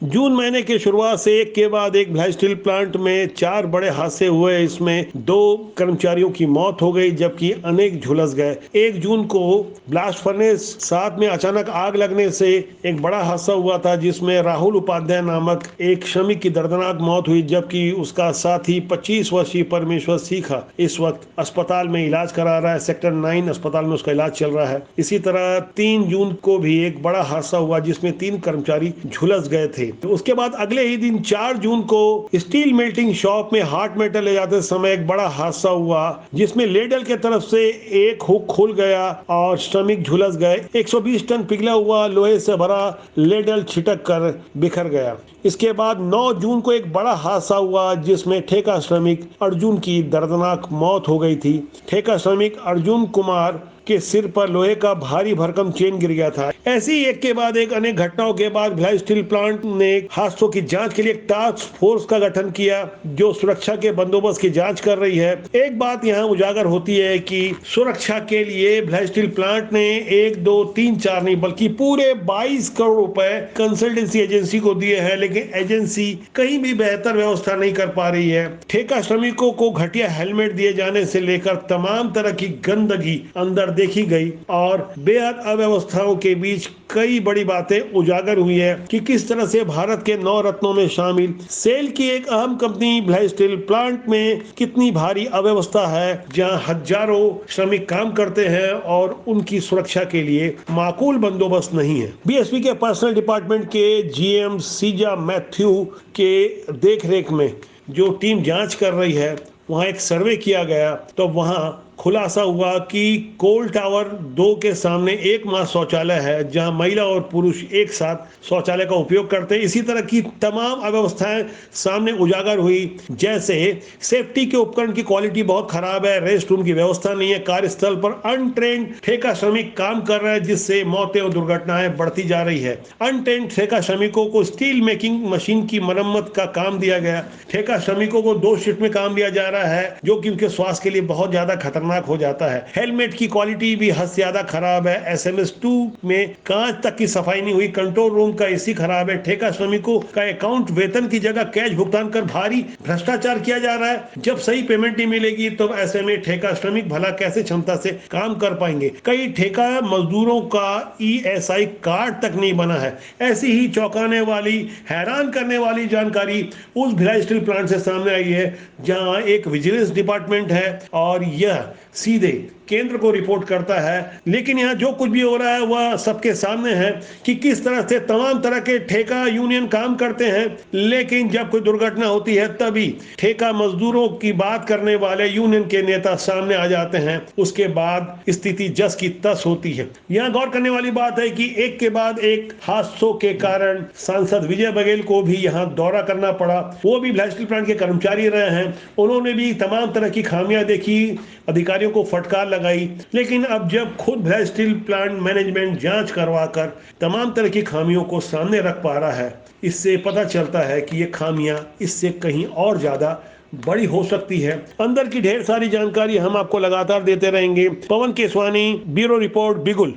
जून महीने की शुरुआत से एक के बाद एक भिलाई स्टील प्लांट में 4 बड़े हादसे हुए। इसमें 2 कर्मचारियों की मौत हो गई जबकि अनेक झुलस गए। 1 जून को ब्लास्ट फर्नेस 7 में अचानक आग लगने से एक बड़ा हादसा हुआ था जिसमें राहुल उपाध्याय नामक एक श्रमिक की दर्दनाक मौत हुई, जबकि उसका साथी 25 वर्षीय परमेश्वर सीखा इस वक्त अस्पताल में इलाज करा रहा है। सेक्टर 9 अस्पताल में उसका इलाज चल रहा है। इसी तरह 3 जून को भी एक बड़ा हादसा हुआ जिसमें 3 कर्मचारी झुलस गए थे। उसके बाद अगले ही दिन 4 जून को स्टील मेल्टिंग शॉप में हॉट मेटल ले जाते समय एक बड़ा हादसा हुआ जिसमें लेडल के तरफ से एक हुक खुल गया और श्रमिक झुलस गए। 120 टन पिघला हुआ लोहे से भरा लेडल छिटक कर बिखर गया। इसके बाद 9 जून को एक बड़ा हादसा हुआ जिसमें ठेका श्रमिक अर्जुन की दर्दनाक मौत हो गई थी। ठेका श्रमिक अर्जुन कुमार के सिर पर लोहे का भारी भरकम चेन गिर गया था। ऐसी एक के बाद एक अनेक घटनाओं के बाद भिलाई स्टील प्लांट ने हादसों की जांच के लिए एक टास्क फोर्स का गठन किया जो सुरक्षा के बंदोबस्त की जांच कर रही है। एक बात यहाँ उजागर होती है कि सुरक्षा के लिए भिलाई स्टील प्लांट ने 1, 2, 3, 4 नहीं बल्कि पूरे 22 करोड़ रुपए कंसल्टेंसी एजेंसी को दिए हैं, लेकिन एजेंसी कहीं भी बेहतर व्यवस्था नहीं कर पा रही है। ठेका श्रमिकों को घटिया हेलमेट दिए जाने से लेकर तमाम तरह की गंदगी अंदर देखी गई और बेहद अव्यवस्थाओं के बीच कई बड़ी बातें उजागर हुई है कि किस तरह से भारत के 9 रत्नों में शामिल सेल की एक अहम कंपनी भिलाई स्टील प्लांट में कितनी भारी अव्यवस्था है, जहां हजारों श्रमिक काम करते हैं और उनकी सुरक्षा के लिए माकूल बंदोबस्त नहीं है। बीएसपी के पर्सनल डिपार्टमेंट के जीएम सीजा मैथ्यू के देखरेख में जो टीम जांच कर रही है, वहां एक सर्वे किया गया तो वहां खुलासा हुआ कि कोल टावर 2 के सामने एकमात्र शौचालय है जहां महिला और पुरुष एक साथ शौचालय का उपयोग करते हैं। इसी तरह की तमाम अव्यवस्थाएं सामने उजागर हुई, जैसे सेफ्टी के उपकरण की क्वालिटी बहुत खराब है, रेस्ट रूम की व्यवस्था नहीं है, कार्यस्थल पर अनट्रेन्ड ठेका श्रमिक काम कर रहे हैं जिससे मौतें और दुर्घटनाएं बढ़ती जा रही है। अनट्रेन्ड ठेका श्रमिकों को स्टील मेकिंग मशीन की मरम्मत का काम दिया गया। ठेका श्रमिकों को 2 शिफ्ट में काम दिया जा रहा है जो कि उनके स्वास्थ्य के लिए बहुत ज्यादा खतरनाक हो जाता है। हेलमेट की क्वालिटी भी हद से ज्यादा खराब है। एसएमएस 2 में कांच तक की सफाई नहीं हुई। कंट्रोल रूम का एसी खराब है। ठेका श्रमिकों का अकाउंट वेतन की जगह कैश भुगतान कर भारी भ्रष्टाचार किया जा रहा है। जब सही पेमेंट नहीं मिलेगी तो ऐसे में ठेका श्रमिक भला कैसे क्षमता से काम कर पाएंगे। कई ठेका मजदूरों का ईएसआई कार्ड तक नहीं बना है। ऐसी ही चौंकाने वाली, हैरान करने वाली जानकारी उस भिलाई स्टील प्लांट से सामने आई है जहां एक विजिलेंस डिपार्टमेंट है और यह सीधे केंद्र को रिपोर्ट करता है। लेकिन यहाँ जो कुछ भी हो रहा है वह सबके सामने है कि किस तरह से तमाम तरह के ठेका यूनियन काम करते हैं, लेकिन जब कोई दुर्घटना होती है तभी ठेका मजदूरों की बात करने वाले यूनियन के नेता सामने आ जाते हैं। उसके बाद स्थिति जस की तस होती है। यहाँ गौर करने वाली बात है कि एक के बाद एक हादसों के कारण सांसद विजय बघेल को भी यहाँ दौरा करना पड़ा। वो भी भिलाई स्टील प्लांट के कर्मचारी रहे हैं। उन्होंने भी तमाम तरह की खामियां देखी, अधिकारियों को फटकार लगाई, लेकिन अब जब खुद भिलाई स्टील प्लांट मैनेजमेंट जांच करवाकर तमाम तरह की खामियों को सामने रख पा रहा है, इससे पता चलता है कि ये खामियां इससे कहीं और ज्यादा बड़ी हो सकती है। अंदर की ढेर सारी जानकारी हम आपको लगातार देते रहेंगे। पवन केसवानी, ब्यूरो रिपोर्ट, बिगुल।